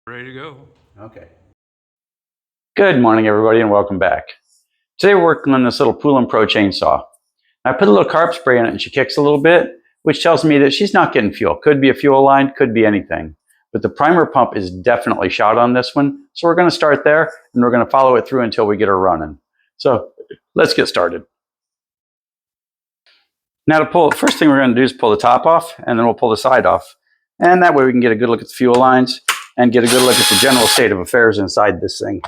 Ready to go. Okay. Good morning, everybody, and welcome back. Today we're working on this little Poulan Pro chainsaw. I put a little carb spray in it and she kicks a little bit, which tells me that she's not getting fuel. Could be a fuel line, could be anything. But the primer pump is definitely shot on this one. So we're going to start there and we're going to follow it through until we get her running. So let's get started. Now to pull, first thing we're going to do is pull the top off and then we'll pull the side off. And that way we can get a good look at the fuel lines and get a good look at the general state of affairs inside this thing.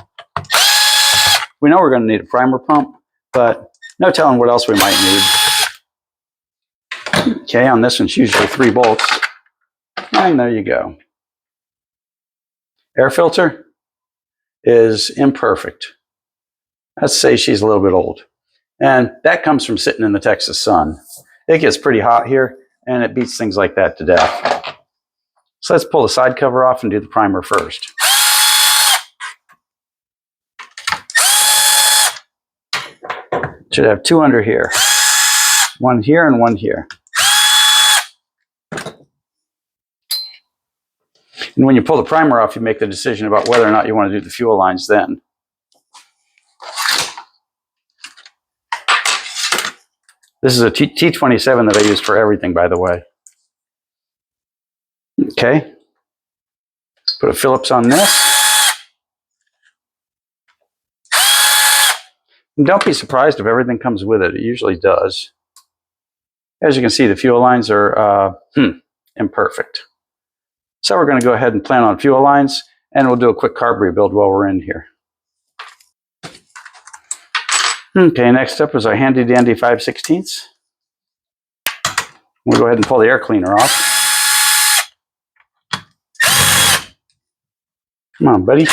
We know we're going to need a primer pump, but no telling what else we might need. Okay, on this one's usually 3 bolts. And there you go. Air filter is imperfect. Let's say she's a little bit old. And that comes from sitting in the Texas sun. It gets pretty hot here, and it beats things like that to death. So let's pull the side cover off and do the primer first. Should have 2 under here. 1 here and 1 here. And when you pull the primer off, you make the decision about whether or not you want to do the fuel lines then. This is a T27 that I use for everything, by the way. Okay. Put a Phillips on this. And don't be surprised if everything comes with it. It usually does. As you can see, the fuel lines are imperfect. So we're going to go ahead and plan on fuel lines, and we'll do a quick carb rebuild while we're in here. Okay, next up is our handy dandy 5/16. We'll go ahead and pull the air cleaner off. Come on, buddy.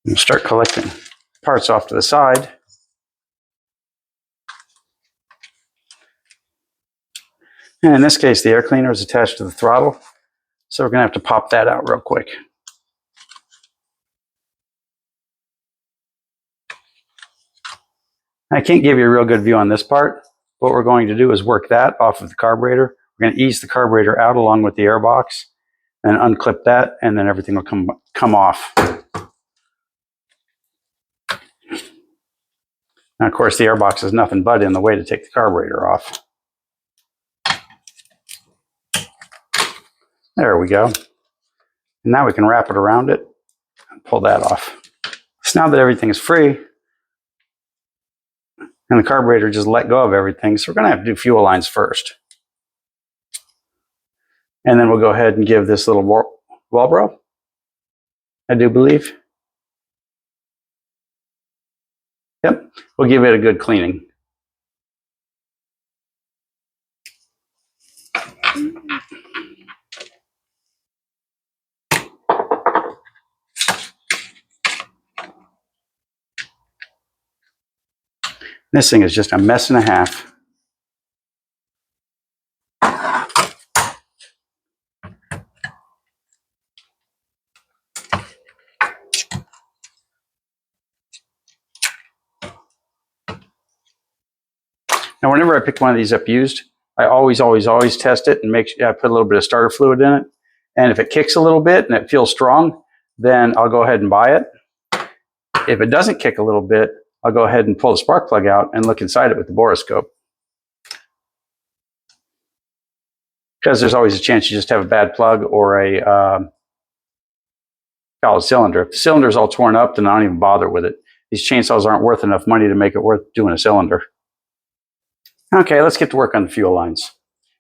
We'll start collecting parts off to the side. And in this case, the air cleaner is attached to the throttle. So we're going to have to pop that out real quick. I can't give you a real good view on this part. What we're going to do is work that off of the carburetor. We're going to ease the carburetor out along with the air box and unclip that, and then everything will come off. Now, of course, the air box is nothing but in the way to take the carburetor off. There we go. And now we can wrap it around it and pull that off. So now that everything is free, and the carburetor just let go of everything, so we're going to have to do fuel lines first. And then we'll go ahead and give this little Walbro, I do believe. Yep, we'll give it a good cleaning. This thing is just a mess and a half. Now, whenever I pick one of these up used, I always test it and make sure I put a little bit of starter fluid in it. And if it kicks a little bit and it feels strong, then I'll go ahead and buy it. If it doesn't kick a little bit, I'll go ahead and pull the spark plug out and look inside it with the borescope. Because there's always a chance you just have a bad plug or a solid cylinder. If the cylinder's all torn up, then I don't even bother with it. These chainsaws aren't worth enough money to make it worth doing a cylinder. Okay, let's get to work on the fuel lines.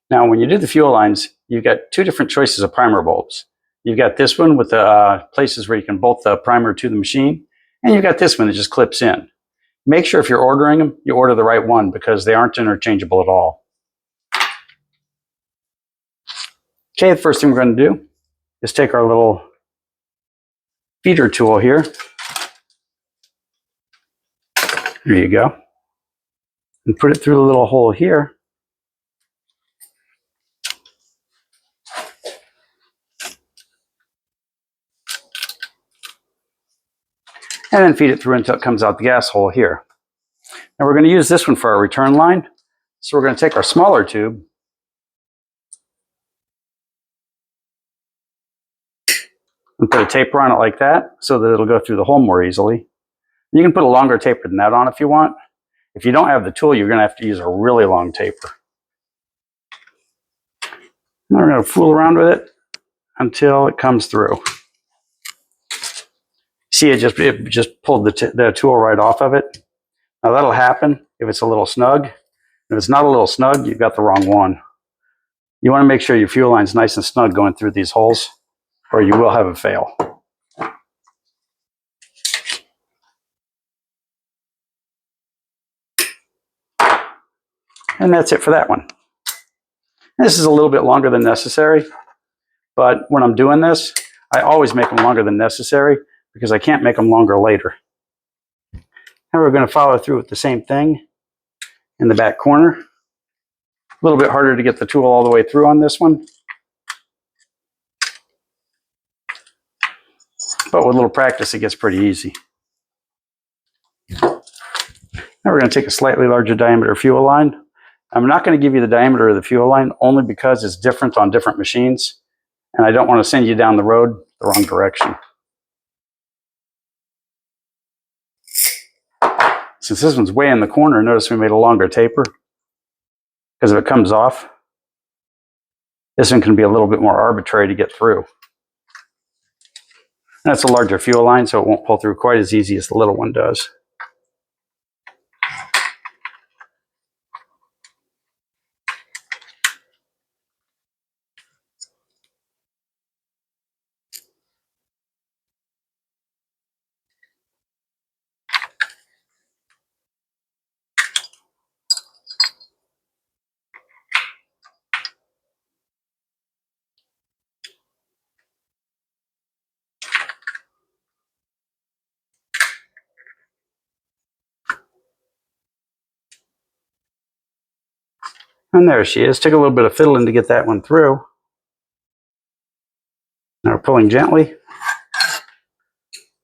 Now, when you do the fuel lines, you've got 2 different choices of primer bulbs. You've got this one with the places where you can bolt the primer to the machine, and you've got this one that just clips in. Make sure if you're ordering them, you order the right one because they aren't interchangeable at all. Okay, the first thing we're going to do is take our little feeder tool here. There you go. And put it through the little hole here. And then feed it through until it comes out the gas hole here. Now we're going to use this one for our return line. So we're going to take our smaller tube and put a taper on it like that so that it'll go through the hole more easily. You can put a longer taper than that on if you want. If you don't have the tool, you're going to have to use a really long taper. And we're going to fool around with it until it comes through. See, it just pulled the tool right off of it. Now that'll happen if it's a little snug. If it's not a little snug, you've got the wrong one. You want to make sure your fuel line's nice and snug going through these holes, or you will have a fail. And that's it for that one. This is a little bit longer than necessary, but when I'm doing this, I always make them longer than necessary because I can't make them longer later. Now we're going to follow through with the same thing in the back corner. A little bit harder to get the tool all the way through on this one, but with a little practice, it gets pretty easy. Now we're going to take a slightly larger diameter fuel line. I'm not going to give you the diameter of the fuel line only because it's different on different machines, and I don't want to send you down the road the wrong direction. Since this one's way in the corner, notice we made a longer taper, because if it comes off, this one can be a little bit more arbitrary to get through. And that's a larger fuel line, so it won't pull through quite as easy as the little one does. And there she is. Took a little bit of fiddling to get that one through. Now we're pulling gently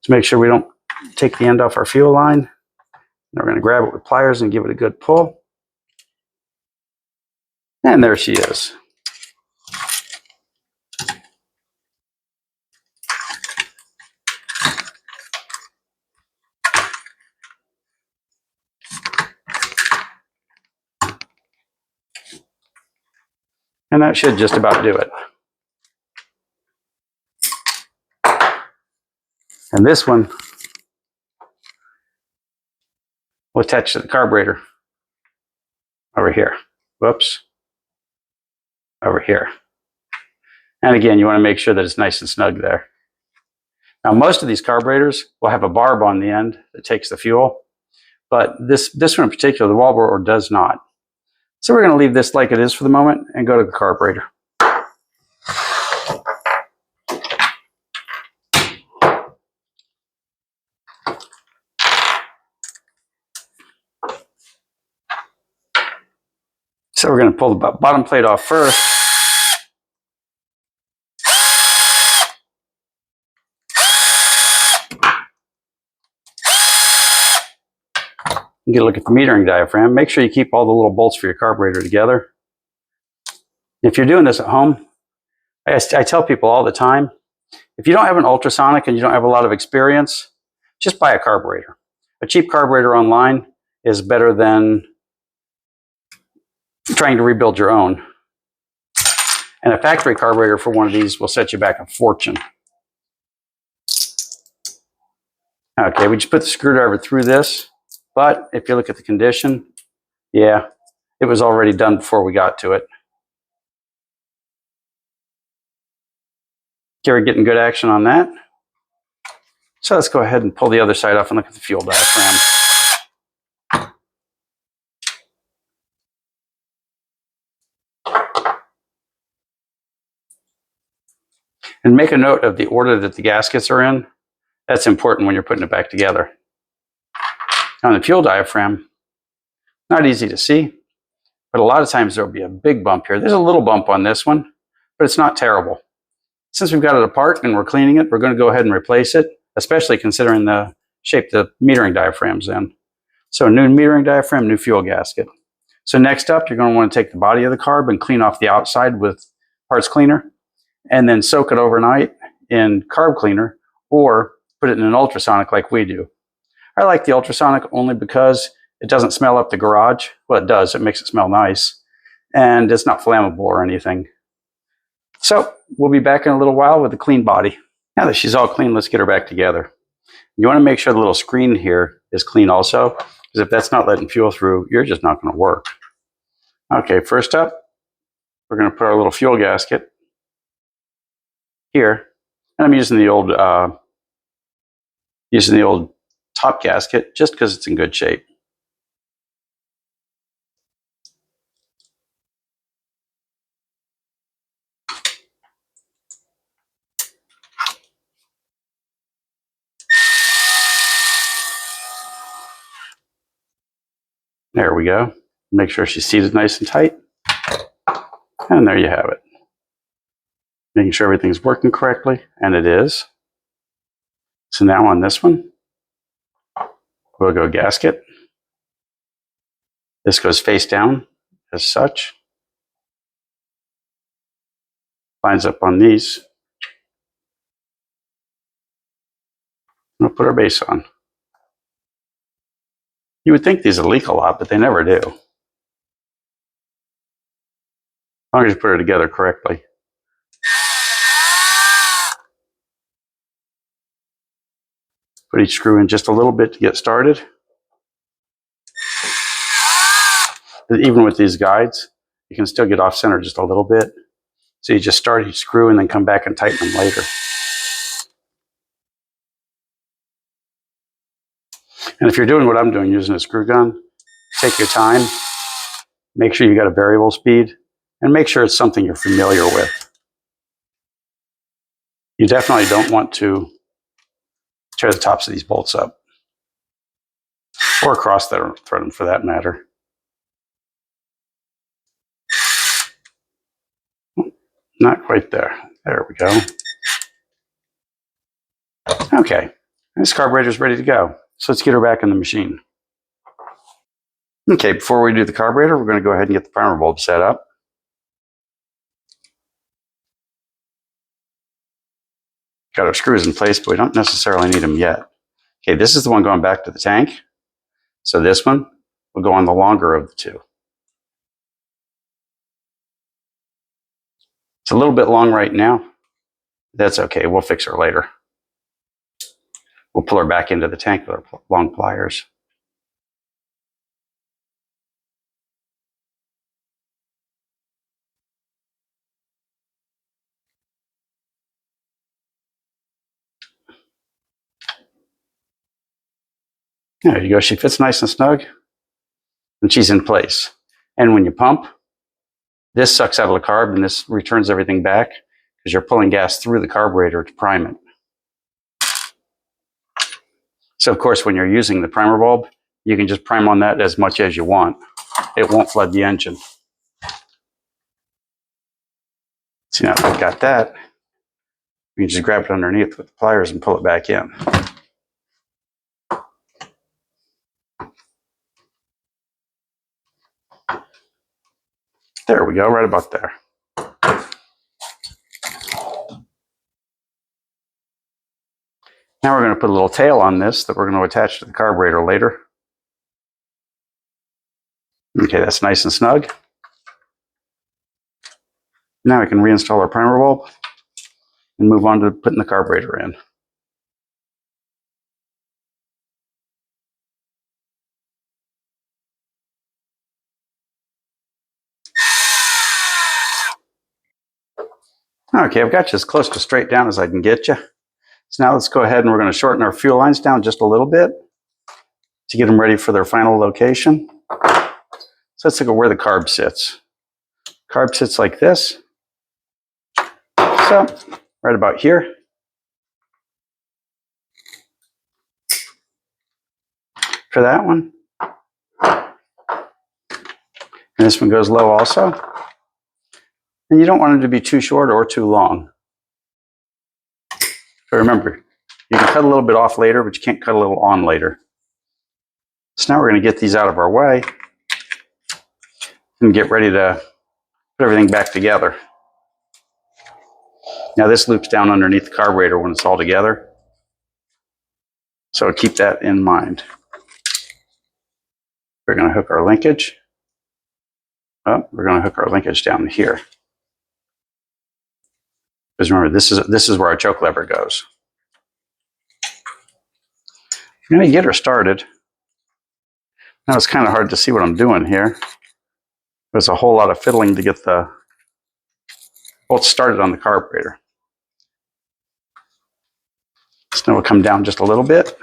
to make sure we don't take the end off our fuel line. Now we're going to grab it with pliers and give it a good pull. And there she is. And that should just about do it. And this one will attach to the carburetor over here. Whoops. Over here. And again, you want to make sure that it's nice and snug there. Now, most of these carburetors will have a barb on the end that takes the fuel, but this one in particular, the wallboard, does not. So we're going to leave this like it is for the moment and go to the carburetor. So we're going to pull the bottom plate off first. And get a look at the metering diaphragm. Make sure you keep all the little bolts for your carburetor together. If you're doing this at home, I tell people all the time, if you don't have an ultrasonic and you don't have a lot of experience, just buy a carburetor. A cheap carburetor online is better than trying to rebuild your own. And a factory carburetor for one of these will set you back a fortune. Okay, we just put the screwdriver through this, but if you look at the condition, yeah, it was already done before we got to it. Okay, we're getting good action on that. So let's go ahead and pull the other side off and look at the fuel diaphragm. And make a note of the order that the gaskets are in. That's important when you're putting it back together. On the fuel diaphragm, not easy to see, but a lot of times there'll be a big bump here. There's a little bump on this one, but it's not terrible. Since we've got it apart and we're cleaning it, we're going to go ahead and replace it, especially considering the shape the metering diaphragm's in. So new metering diaphragm, new fuel gasket. So next up, you're going to want to take the body of the carb and clean off the outside with parts cleaner, and then soak it overnight in carb cleaner or put it in an ultrasonic like we do. I like the ultrasonic only because it doesn't smell up the garage. Well, it does. It makes it smell nice, and it's not flammable or anything. So we'll be back in a little while with a clean body. Now that she's all clean, let's get her back together. You want to make sure the little screen here is clean also, because if that's not letting fuel through, you're just not going to work. Okay, first up, we're going to put our little fuel gasket here. And I'm using the old top gasket just because it's in good shape. There we go. Make sure she's seated nice and tight. And there you have it. Making sure everything's working correctly, and it is. So now on this one, we'll go gasket. This goes face down as such. Lines up on these. We'll put our base on. You would think these would leak a lot, but they never do. As long as you put it together correctly. Put each screw in just a little bit to get started. Even with these guides, you can still get off center just a little bit. So you just start each screw and then come back and tighten them later. And if you're doing what I'm doing using a screw gun, take your time, make sure you got a variable speed, and make sure it's something you're familiar with. You definitely don't want to tear the tops of these bolts up, or cross thread them for that matter. Not quite there. There we go. Okay, this carburetor is ready to go. So let's get her back in the machine. Okay, before we do the carburetor, we're going to go ahead and get the primer bulb set up. Got our screws in place, but we don't necessarily need them yet. Okay, this is the one going back to the tank. So this one will go on the longer of the two. It's a little bit long right now. That's okay, we'll fix her later. We'll pull her back into the tank with our long pliers. There you go, she fits nice and snug, and she's in place. And when you pump, this sucks out of the carb and this returns everything back because you're pulling gas through the carburetor to prime it. So of course, when you're using the primer bulb, you can just prime on that as much as you want. It won't flood the engine. See, now that we've got that, you can just grab it underneath with the pliers and pull it back in. There we go, right about there. Now we're going to put a little tail on this that we're going to attach to the carburetor later. Okay, that's nice and snug. Now we can reinstall our primer bulb and move on to putting the carburetor in. Okay, I've got you as close to straight down as I can get you. So now let's go ahead and we're going to shorten our fuel lines down just a little bit to get them ready for their final location. So let's look at where the carb sits. Carb sits like this. So right about here. For that one. And this one goes low also. And you don't want them to be too short or too long. So remember, you can cut a little bit off later, but you can't cut a little on later. So now we're going to get these out of our way. and get ready to put everything back together. Now this loops down underneath the carburetor when it's all together. So keep that in mind. We're going to hook our linkage. Oh, we're going to hook our linkage down here. Because remember, this is where our choke lever goes. I'm going to get her started. Now it's kind of hard to see what I'm doing here. There's a whole lot of fiddling to get the bolt started on the carburetor. So now we'll come down just a little bit.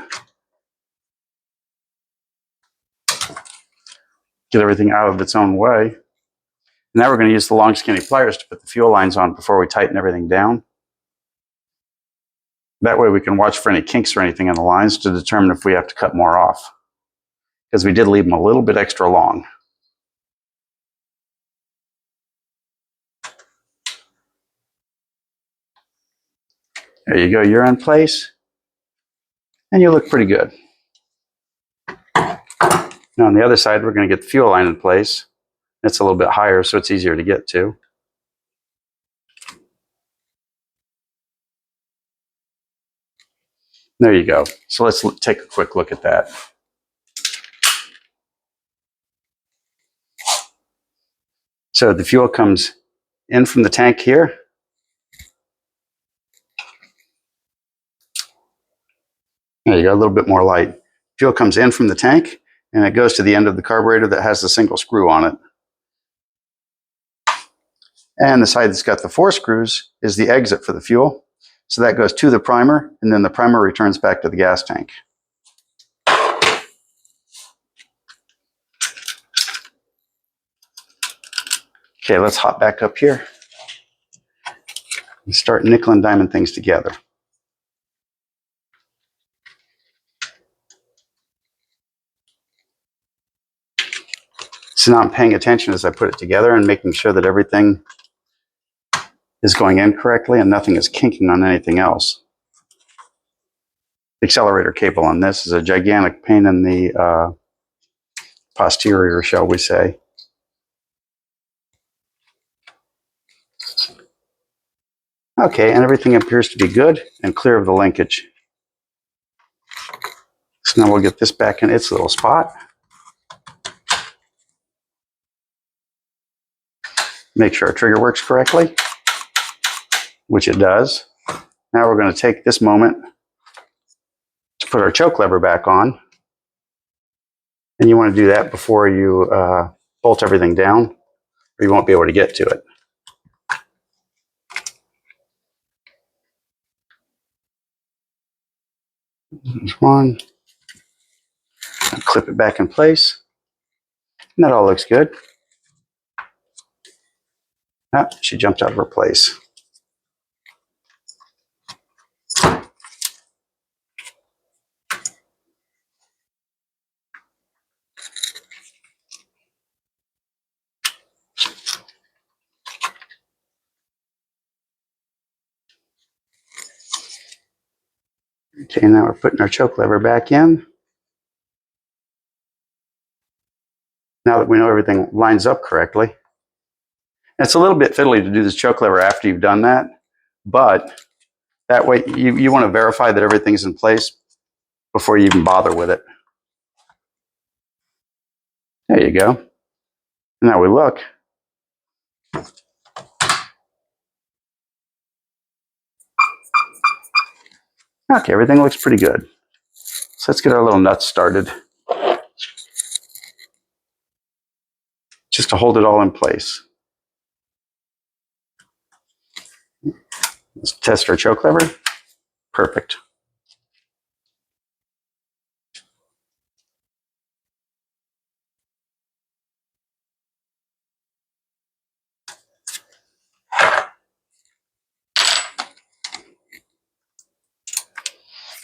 Get everything out of its own way. Now we're going to use the long skinny pliers to put the fuel lines on before we tighten everything down. That way we can watch for any kinks or anything in the lines to determine if we have to cut more off. Because we did leave them a little bit extra long. There you go, you're in place. And you look pretty good. Now on the other side, we're going to get the fuel line in place. It's a little bit higher, so it's easier to get to. There you go. So let's take a quick look at that. So the fuel comes in from the tank here. There you go, a little bit more light. Fuel comes in from the tank, and it goes to the end of the carburetor that has the single screw on it. And the side that's got the 4 screws is the exit for the fuel. So that goes to the primer, and then the primer returns back to the gas tank. Okay, let's hop back up here and start nickel and diamond things together. So now I'm paying attention as I put it together and making sure that everything is going in correctly and nothing is kinking on anything else. The accelerator cable on this is a gigantic pain in the posterior, shall we say. Okay, and everything appears to be good and clear of the linkage. So now we'll get this back in its little spot. Make sure our trigger works correctly, which it does. Now we're going to take this moment to put our choke lever back on. And you want to do that before you bolt everything down, or you won't be able to get to it. There's one. Clip it back in place. And that all looks good. Ah, she jumped out of her place. Okay, now we're putting our choke lever back in. Now that we know everything lines up correctly. It's a little bit fiddly to do this choke lever after you've done that, but that way you want to verify that everything's in place before you even bother with it. There you go. Now we look. Okay, everything looks pretty good. So let's get our little nuts started. Just to hold it all in place. Let's test our choke lever. Perfect.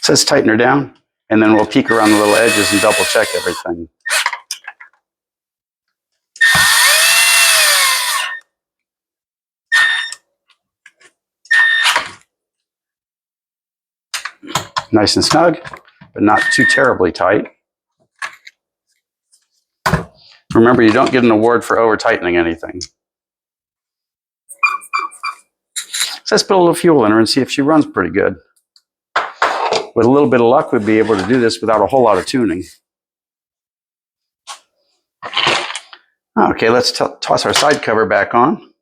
So let's tighten her down, and then we'll peek around the little edges and double check everything. Nice and snug, but not too terribly tight. Remember, you don't get an award for over-tightening anything. So let's put a little fuel in her and see if she runs pretty good. With a little bit of luck, we'd be able to do this without a whole lot of tuning. Okay, let's toss our side cover back on.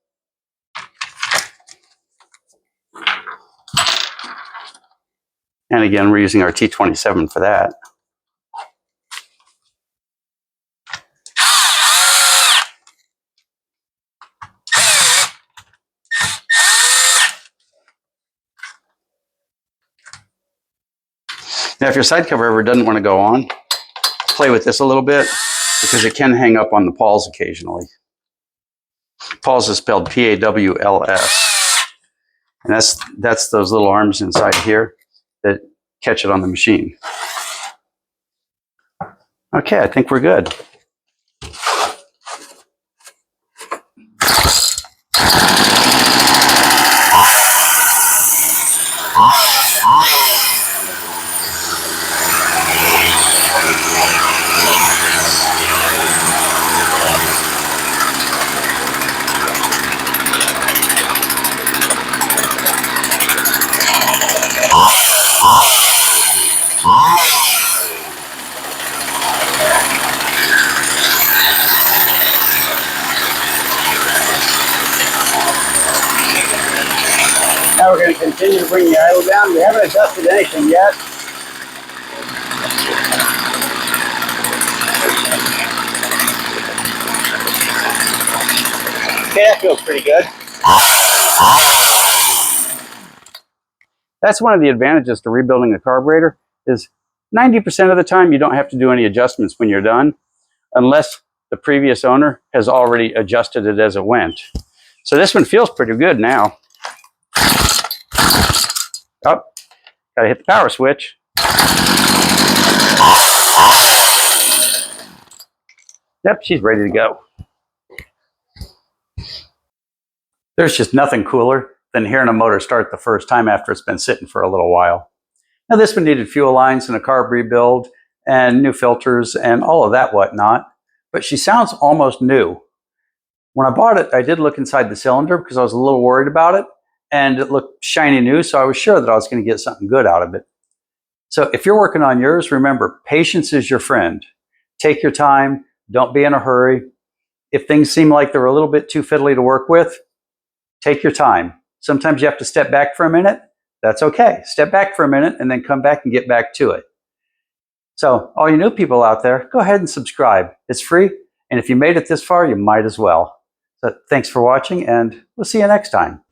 And again, we're using our T27 for that. Now, if your side cover ever doesn't want to go on, play with this a little bit because it can hang up on the pawls occasionally. Pawls is spelled P-A-W-L-S. And that's those little arms inside here that catch it on the machine. Okay, I think we're good. Now we're going to continue to bring the idle down. We haven't adjusted anything yet. Okay, that feels pretty good. That's one of the advantages to rebuilding a carburetor is 90% of the time you don't have to do any adjustments when you're done, unless the previous owner has already adjusted it as it went. So this one feels pretty good now. Oh, gotta hit the power switch. Yep, she's ready to go. There's just nothing cooler than hearing a motor start the first time after it's been sitting for a little while. Now this one needed fuel lines and a carb rebuild and new filters and all of that whatnot, but she sounds almost new. When I bought it, I did look inside the cylinder because I was a little worried about it, and it looked shiny new, so I was sure that I was going to get something good out of it. So if you're working on yours, remember, patience is your friend. Take your time. Don't be in a hurry. If things seem like they're a little bit too fiddly to work with, take your time. Sometimes you have to step back for a minute. That's okay. Step back for a minute and then come back and get back to it. So all you new people out there, go ahead and subscribe. It's free, and if you made it this far, you might as well. So thanks for watching, and we'll see you next time.